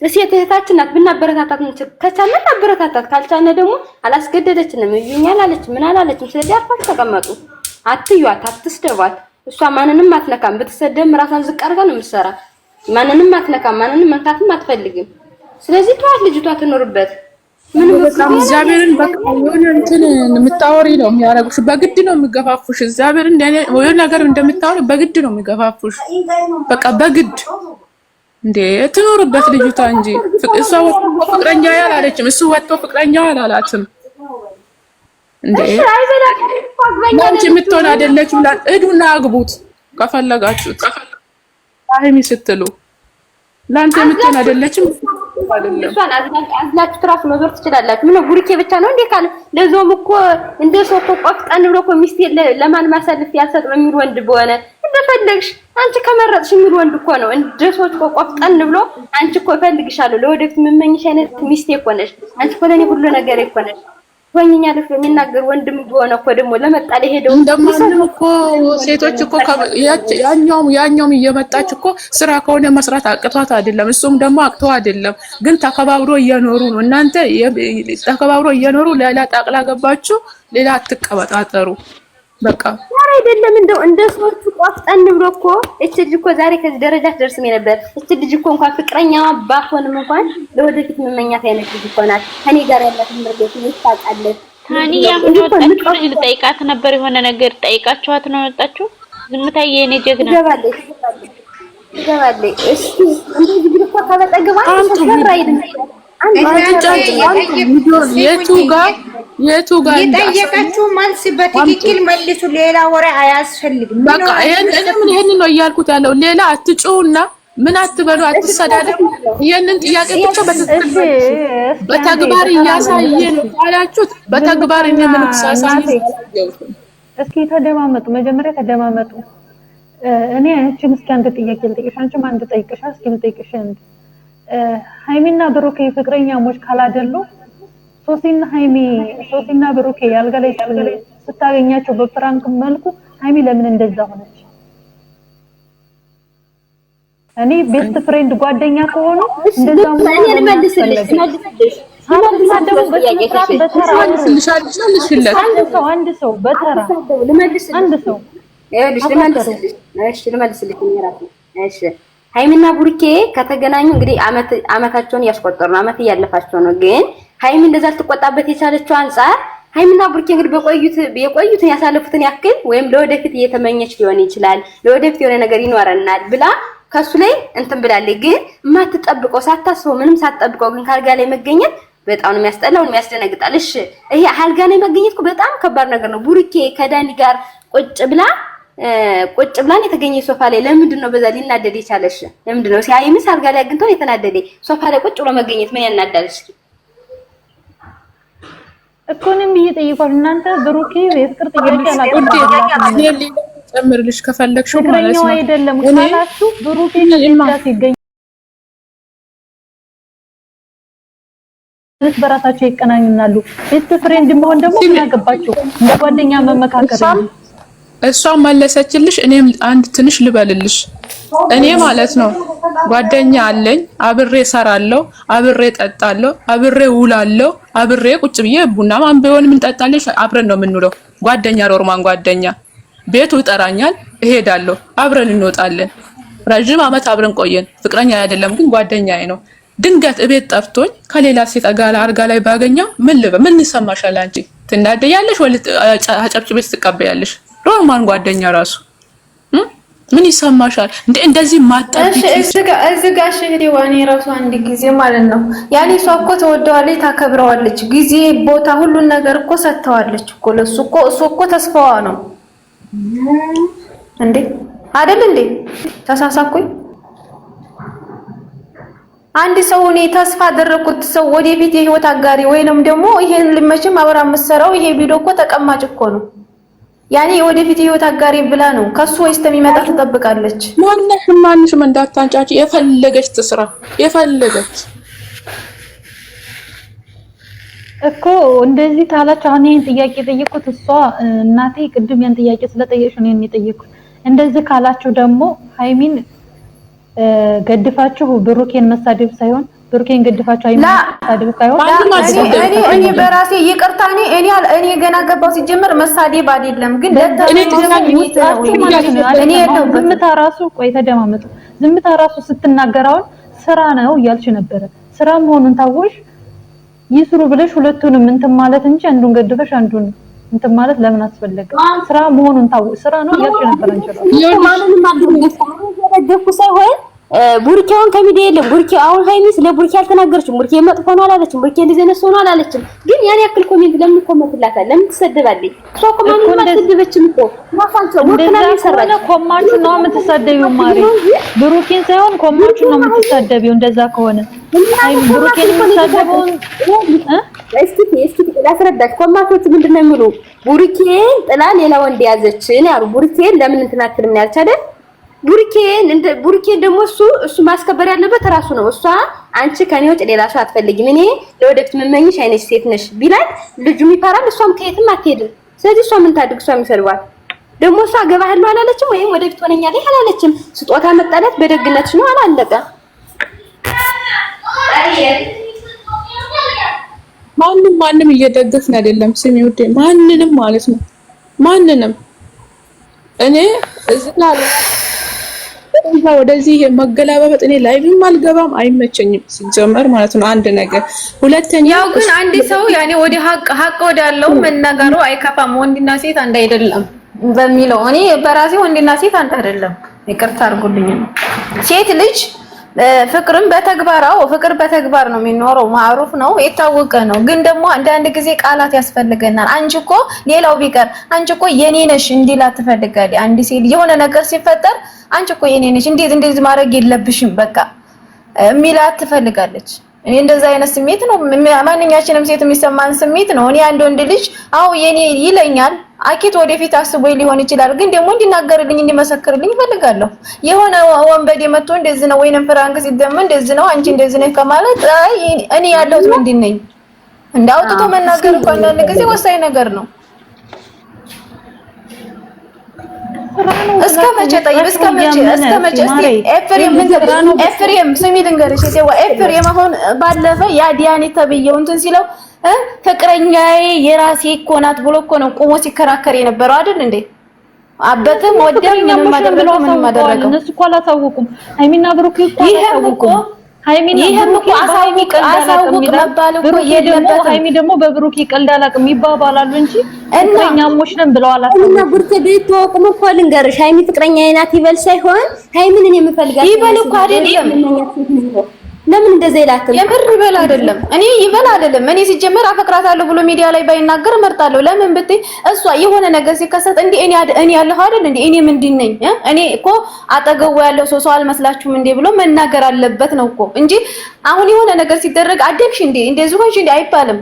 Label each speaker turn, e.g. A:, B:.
A: ሴት እህታችን ናት። ብናበረታታት እንችል ከቻልን አበረታታት፣ ካልቻልን ደግሞ አላስገደደችንም። እዩኛል አለች ምን አላለችም። ስለዚህ አርፋችሁ ተቀመጡ። አትዩት፣ አትስደቧት። እሷ ማንንም አትነካም። ብትሰደም ራሷን ዝቅ አድርጋ ነው የምትሰራ። ማንንም አትነካም፣ ማንንም መንካትም አትፈልግም። ስለዚህ ተዋት፣ ልጅቷ ትኖርበት። ምን
B: በጣም እግዚአብሔርን በቃ የሆነ እንትን የምታወሪ ነው የሚያረጉሽ፣ በግድ ነው የሚገፋፉሽ። እግዚአብሔርን የሆነ ነገር እንደምታወሪ በግድ ነው የሚገፋፉሽ። በቃ በግድ እንዴ ትኖርበት ልጅቷ እንጂ እሷ ወጥቶ ፍቅረኛ ያላለችም፣ እሱ ወጥቶ ፍቅረኛ ያላላትም። እንዴ አንቺ የምትሆን አይደለችም። እዱና አግቡት ከፈለጋችሁት ሀይሚ ስትሉ ላንተ የምትሆን አይደለችም።
A: እሷን አዝላችሁ ትራፍ መዞር ትችላላችሁ። ምን ቡርኬ ብቻ ነው እንዴ ካለ ለዞም እኮ እንደ ሰው እኮ ቆፍጠን ብሎ እኮ ሚስት ለማን ማሳልፍ ያልሰጥ ነው የሚል ወንድ በሆነ እንደፈለግሽ አንቺ ከመረጥሽ የሚል ወንድ እኮ ነው። እንደ ሰዎች እኮ ቆፍጠን ብሎ አንቺ እኮ እፈልግሻለሁ ለወደፊት የምመኝሽ አይነት ሚስቴ እኮ ነሽ አንቺ እኮ ለኔ ሁሉ ነገር እኮ ነሽ ወኝኛለሽ የሚናገር ወንድም ቢሆን እኮ ደግሞ ለመጣለ ሄደው
B: እንደማንም እኮ ሴቶች እኮ ያኛውም እየመጣች እኮ ስራ ከሆነ መስራት አቅቷት አይደለም፣ እሱም ደግሞ አቅቶ አይደለም። ግን ተከባብሮ እየኖሩ ነው። እናንተ ተከባብሮ እየኖሩ ሌላ ጣቅላ ገባችሁ፣ ሌላ አትቀበጣጠሩ። በቃ
A: ዛሬ አይደለም እንደው እንደ ሰዎቹ ቆፍጠን ብሎ እኮ እቺ ልጅ እኮ ዛሬ ከዚህ ደረጃ ትደርስም ነበር። እቺ ልጅ እኮ እንኳን ፍቅረኛዋ ባትሆንም እንኳን ለወደፊት መመኛት አይነት ልጅ እኮ ናት። ከኔ ጋር ያላት ምርገት ይታቃለች።
C: ታኒያ ምን ወጣችሁ? ልጅ ልጠይቃት ነበር የሆነ ነገር ጠይቃችኋት ነው ወጣችሁ? ዝምታዬ የኔ ጀግና
A: ይገባል። እሺ እንደዚህ ግን እኮ ካበጠገባ ተሰራ አይደለም
D: የቱ ጋር የጠየቀችው መልስ በትክክል መልሱ። ሌላ ወሬ አያስፈልግም።
B: በቃ ይሄን ነው እያልኩት ያለው። ሌላ አትጮውና ምን አትበሉ፣ አትሰዳደሩ። ይሄንን ጥያቄ ብቻ በተግባር እያሳየ ነው ያላችሁት። በተግባር ምን ተሳሳይ።
E: እስኪ ተደማመጡ፣ መጀመሪያ ተደማመጡ። እኔ አንቺን እስኪ አንድ ጥያቄ ልጠይቅሽ፣ አንቺም አንድ ጠይቅሽ። እስኪ ልጠይቅሽ ሃይሚና ብሩኬ ፍቅረኛሞች ካላደሉ ሶሲና ብሩኬ ያልጋ ላይ ስታገኛቸው በፍራንክ መልኩ ሃይሚ ለምን እንደዛ ሆነች? እኔ ቤስት ፍሬንድ ጓደኛ ከሆኑ እንደዛ አንድ ሰው በተራ
A: ሃይሚና ቡርኬ ከተገናኙ እንግዲህ አመታቸውን ያስቆጠሩ ነው። አመት እያለፋቸው ነው። ግን ሃይሚ እንደዛ ልትቆጣበት የቻለችው አንፃር ሃይሚና ቡርኬ እንግዲህ የቆዩትን ያሳለፉትን ያክል ወይም ለወደፊት እየተመኘች ሊሆን ይችላል፣ ለወደፊት የሆነ ነገር ይኖረናል ብላ ከሱ ላይ እንትን ብላለች። ግን የማትጠብቀው ሳታስበው ምንም ሳትጠብቀው ግን ካልጋ ላይ መገኘት በጣም ነው የሚያስጠላው፣ የሚያስደነግጣል። እሺ ይሄ ካልጋ ላይ መገኘት እኮ በጣም ከባድ ነገር ነው። ቡርኬ ከዳኒ ጋር ቁጭ ብላን የተገኘ ሶፋ ላይ ለምንድን ነው በዛ ሊናደድ የቻለሽ? ለምንድን ነው ሲያይምስ አልጋ ላይ አግኝቶ የተናደደ ሶፋ ላይ ቁጭ ብሎ መገኘት ምን ያናዳልሽ?
E: እኮንም እየጠየቋል። እናንተ ብሩኬ የፍቅር ጥያቄ አላቀረባችሁም።
B: ጨምርልሽ ከፈለግሽው ማለት
E: ፍቅረኛው
B: ነው
E: አይደለም ካላችሁ ብሩኬ ከዚህ ሲገኝ በራሳቸው ይቀናኙናሉ። ቤስት ፍሬንድ መሆን ደግሞ ምን አገባችሁ? እንደ ጓደኛ መመካከር ነው።
B: እሷ መለሰችልሽ። እኔም አንድ ትንሽ ልበልልሽ። እኔ ማለት ነው ጓደኛ አለኝ፣ አብሬ ሰራለሁ፣ አብሬ ጠጣለሁ፣ አብሬ ውላለሁ፣ አብሬ ቁጭ ብዬ ቡና ማን ቢሆን ምን ጠጣለሽ አብረን ነው የምንውለው። ጓደኛ ሮርማን ጓደኛ ቤቱ ይጠራኛል፣ እሄዳለሁ፣ አብረን እንወጣለን። ረጅም አመት አብረን ቆየን። ፍቅረኛ አይደለም ግን ጓደኛዬ ነው። ድንገት እቤት ጠርቶኝ ከሌላ ሴት ጋር አልጋ ላይ ባገኘው ምን ይሰማሻል አንቺ? ትናደያለሽ ወይ አጨብጭበሽ ትቀበያለሽ? ሮማን ጓደኛ ራሱ ምን ይሰማሻል? እንደዚህ ማጣብቂ
F: እዚህ ጋር ሸህሪ ዋኔ ራሱ አንድ ጊዜ ማለት ነው ያኔ እሷ እኮ ተወደዋለች፣ ታከብረዋለች፣ ጊዜ ቦታ ሁሉን ነገር እኮ ሰጥተዋለች እኮ ለሱ እኮ እሱ እኮ ተስፋዋ ነው እንዴ አይደል እንዴ? ተሳሳኩኝ። አንድ ሰው እኔ ተስፋ አደረኩት ሰው ወደፊት የህይወት አጋሪ ወይንም ደግሞ ይሄን ልመችም አብራ መስራው ይሄ ቪዲዮ እኮ ተቀማጭ እኮ ነው። ያኔ ወደፊት የህይወት አጋሪ ብላ ነው ከሱ ወይስ ተሚመጣ ትጠብቃለች።
B: ማንሽም እንዳታንጫጭ፣ የፈለገች ትስራ የፈለገች
E: እኮ እንደዚህ ታላች። አሁን ይሄን ጥያቄ ጠየቁት እሷ እናቴ ቅድም ያን ጥያቄ ስለጠየቅሽ ነው የጠየቁት። እንደዚህ ካላችሁ ደግሞ ሃይሚን ገድፋችሁ ብሩኬን መሳደብ ሳይሆን ብሩኬን ገድፋችሁ መሳደብ ሳይሆን
F: እኔ በራሴ ይቅርታ እኔ ገና ገባው ሲጀመር መሳደብ አይደለም ግን
E: ዝምታ ራሱ ቆይ ተደማመጡ ዝምታ ራሱ ስትናገራውን ስራ ነው እያልሽ ነበረ ስራ መሆኑን ታውሽ ይስሩ ብለሽ ሁለቱንም እንትን ማለት እንጂ አንዱን ገድፈሽ አንዱን እንትን ማለት ለምን አስፈለገ ስራ መሆኑን ታውሽ ስራ ነው እያልሽ ነበር እንችላለን
A: ማንንም አልደገፉ ሳይሆን ቡርኬውን ከሚዲያ የለም ቡርኬ አሁን ሃይሚስ ለቡርኬ አልተናገረችም ቡርኬ መጥፎ ነው አላለችም ቡርኬ ዲዛይነስ ሆኖ አላለችም ግን ያን ያክል ኮሜንት ለምን ኮሜንትላታል ለምን ትሰደባለች እሷ ኮሜንት ማትሰደበችም እኮ ማፋንቸው ወጥና ይሰራል
E: ኮማቹ ነው የምትሰደቢው ማሪ ብሩኬን ሳይሆን ኮማቹ ነው የምትሰደቢው እንደዛ ከሆነ አይ ብሩኬን የምትሰደበው
A: እስኪ ላስረዳሽ ኮማቾቹ ምንድነው የሚሉ ቡርኬን ጥላ ሌላ ወንድ ያዘችን ያሉ ቡርኬን ለምን እንትን አትልም ያልቻ አይደል ቡርኬን ደግሞ እሱ ማስከበር ያለበት ራሱ ነው እሷ አንቺ ከኔ ወጭ ሌላ ሰው አትፈልጊም እኔ ለወደፊት መመኝሽ አይነሽ ሴት ነሽ ቢላል ልጁም ይፈራል እሷም ከየትም አትሄድም ስለዚህ እሷ ምን ታድግ እሷ የሚሰርባት ደግሞ እሷ ገባህሉ አላለችም ወይም ወደፊት ሆነኛለች አላለችም ስጦታ መጣላት በደግነትሽ ነው አላለቀ
B: ማንንም እየደገፍን አይደለም ስሚ ውዴ ማንንም ማለት ነው ማንንም እኔ እዚህ ወደዚህ መገላበጥ እኔ ላይቭም አልገባም አይመቸኝም ሲጀመር ማለት ነው አንድ ነገር ሁለተኛ
F: ያው ግን አንድ ሰው ያኔ ወደ ሀቅ ወዳለው መናገሩ አይከፋም ወንድና ሴት አንድ አይደለም በሚለው እኔ በራሴ ወንድና ሴት አንድ አይደለም ይቅርታ አድርጉልኝ ሴት ልጅ ፍቅር በተግባር ነው የሚኖረው ማዕሩፍ ነው የታወቀ ነው ግን ደግሞ አንድ ጊዜ ቃላት ያስፈልገናል አንቺ እኮ ሌላው ቢቀር አንቺ እኮ የኔ ነሽ እንዲላት ትፈልጋለች አንድ ሴት የሆነ ነገር ሲፈጠር አንቺ እኮ የኔ ነሽ እንደዚህ ማድረግ የለብሽም በቃ ሚላት ትፈልጋለች እኔ እንደዛ አይነት ስሜት ነው ማንኛችንም ሴት የሚሰማን ስሜት ነው እኔ አንድ ወንድ ልጅ አው የኔ ይለኛል አኪት ወደፊት አስቦይ ሊሆን ይችላል ግን ደግሞ እንዲናገርልኝ እንዲመሰክርልኝ ፈልጋለሁ የሆነ ወንበዴ መጥቶ እንደዚህ ነው ወይንም ፍራንክ ሲደም እንደዚህ ነው አንቺ እንደዚህ ነው ከማለት እኔ ያለሁት ምንድን ነኝ እንዳውጥቶ መናገር እኮ አንዳንድ ጊዜ ወሳኝ ነገር ነው እስከ መቼ ኤፍሬም ስሚ ልንገርሽ ኤፍሬም አሁን ባለፈ ያ ዲያኔ ተብየው እንትን ሲለው ፍቅረኛዬ የራሴ እኮ ናት ብሎ እኮ ነው ቆሞ ሲከራከር የነበረው አይደል እንዴ አበተም ወደም ምንም ማደረገው
E: እነሱ እኮ አላሳወቁም ሃይሚና ብሩክ እኮ አላሳወቁም ሃይሚና ብሩክ አሳውቅ መባል እኮ የለበትም ሃይሚ ደግሞ በብሩክ ቀልድ አላቅም ይባባላሉ እንጂ ፍቅረኛሞች ነን ብለው አላሳወቁም
A: እና ብሩክ ቢተዋወቁም እኮ ልንገርሽ ሃይሚ ፍቅረኛዬ ናት ይበል ሳይሆን ሃይሚን እኔ የምፈልጋት
F: ይበል እኮ አይደለም
A: ለምን እንደዚህ ይላከም
F: የምር ይበል አይደለም እኔ ሲጀመር አፈቅራታለሁ ብሎ ሚዲያ ላይ ባይናገር እመርጣለሁ ለምን ብትይ እሷ የሆነ ነገር ሲከሰት እንዴ እኔ ያለሁ አይደል እንዴ እኔ ምንድን ነኝ እኔ እኮ አጠገቡ ያለው ሰው አልመስላችሁም እንዴ ብሎ መናገር አለበት ነው እኮ እንጂ አሁን የሆነ ነገር ሲደረግ አደግሽ እንዴ እንደዚህ ሆንሽ እንዴ አይባልም